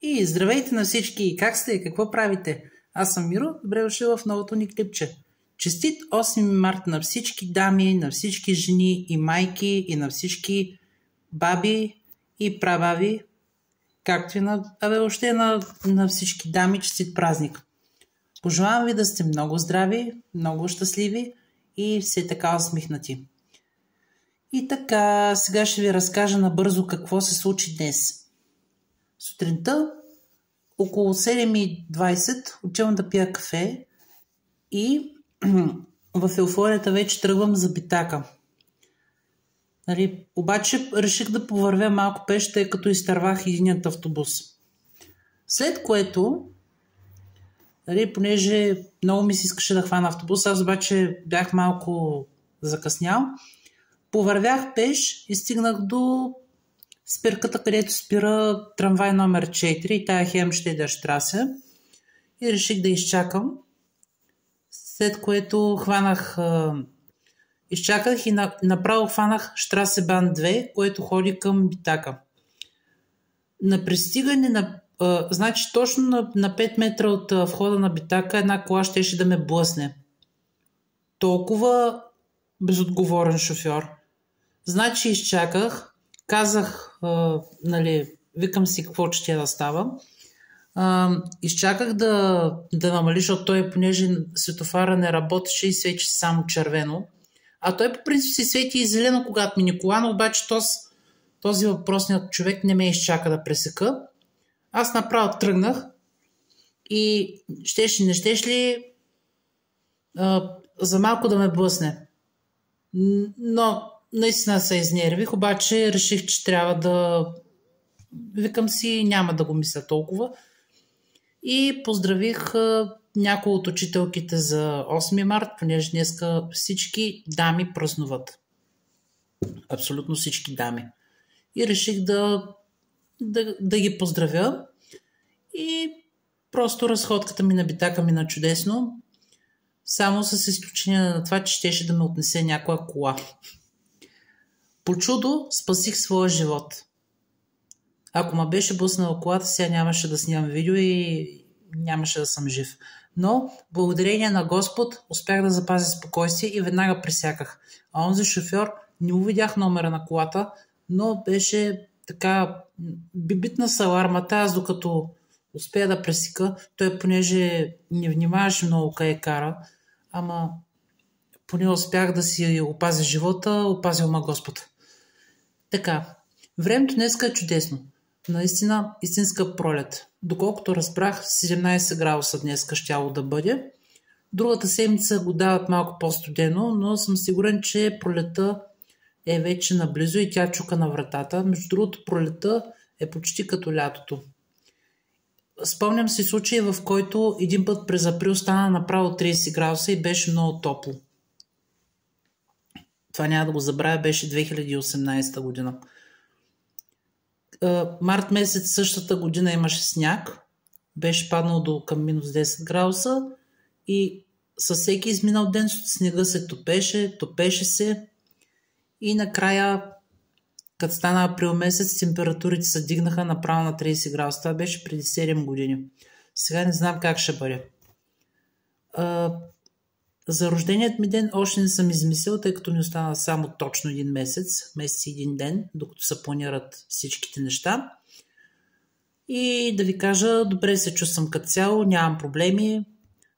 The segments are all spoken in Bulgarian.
И здравейте на всички! Как сте? Какво правите? Аз съм Миро, добре дошли в новото ни клипче. Честит 8 март на всички дами, на всички жени и майки и на всички баби и прабаби, както и въобще на всички дами честит празник. Пожелавам ви да сте много здрави, много щастливи и все така усмихнати. И така, сега ще ви разкажа набързо какво се случи днес. Сутринта, около 7:20, отивам да пия кафе и в еуфорията вече тръгвам за Битака. Обаче реших да повървя малко пеш, тъй като изтървах единият автобус. След което, понеже много ми се искаше да хвана автобус, аз обаче бях малко закъснял, повървях пеш и стигнах до спирката, където спира трамвай номер 4 и тая Хемштедер штрасе. И реших да изчакам. След което изчаках и направо хванах Штрасебан 2, което ходи към Битака. На пристигане значи точно на 5 метра от входа на Битака една кола щеше да ме блъсне. Толкова безотговорен шофьор. Значи изчаках. Казах, викам си какво ще да става. Изчаках да намали, защото той, понеже светофара не работеше и свети само червено. А той по принцип се свети и зелено, когато мине кола, но обаче този въпросният човек не ме изчака да пресека. Аз направо тръгнах и не щеш ли за малко да ме блъсне. Но наистина се изнервих, обаче реших, че трябва да... Викам си, няма да го мисля толкова. И поздравих някои от учителките за 8 март, понеже днеска всички дами празнуват. Абсолютно всички дами. И реших да ги поздравя. И просто разходката ми на Битака мина чудесно. Само с изключение на това, че щеше да ме отнесе някоя кола. По чудо спасих своя живот. Ако ме беше блъснала колата, сега нямаше да снимам видео и нямаше да съм жив. Но, благодарение на Господ, успях да запазя спокойствие и веднага пресяках. А онзи шофьор, не увидях номера на колата, но беше така битна с алармата. Аз докато успея да пресека, той понеже не внимаваше много къде кара, ама поне успях да си опазя живота, опазил ма Господ. Така, времето днеска е чудесно. Наистина, истинска пролет. Доколкото разбрах, 17 градуса днеска щяло да бъде. Другата седмица го дават малко по-студено, но съм сигурен, че пролета е вече наблизо и тя чука на вратата. Между другото, пролета е почти като лятото. Спомням си случай, в който един път през април стана направо 30 градуса и беше много топло. Това няма да го забравя, беше 2018 година. Март месец същата година имаше сняг, беше паднал до към минус 10 градуса и със всеки изминал ден снега се топеше се и накрая, като стана април месец, температурите се дигнаха направо на 30 градуса. Това беше преди 7 години. Сега не знам как ще бъде. За рожденият ми ден още не съм измислил, тъй като ми остана само точно един месец и един ден, докато се планират всичките неща. И да ви кажа, добре се чувствам като цяло, нямам проблеми,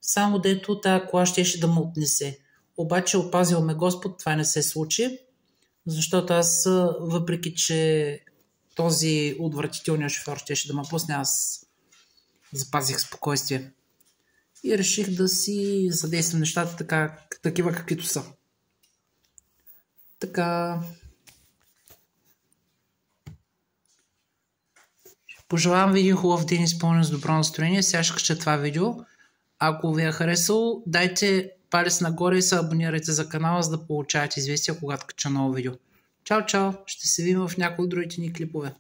само дето тая кола щеше да ме отнесе. Обаче опазил ме Господ, това не се случи, защото аз, въпреки че този отвратителният шофьор щеше да ме пусне, аз запазих спокойствие. И реших да си задействам нещата такива каквито са. Така. Пожелавам ви един хубав ден, изпълнен с добро настроение. Сега ще кача това видео. Ако ви е харесало, дайте палец нагоре и се абонирайте за канала, за да получавате известия, когато кача ново видео. Чао, чао! Ще се видим в някои от другите ни клипове.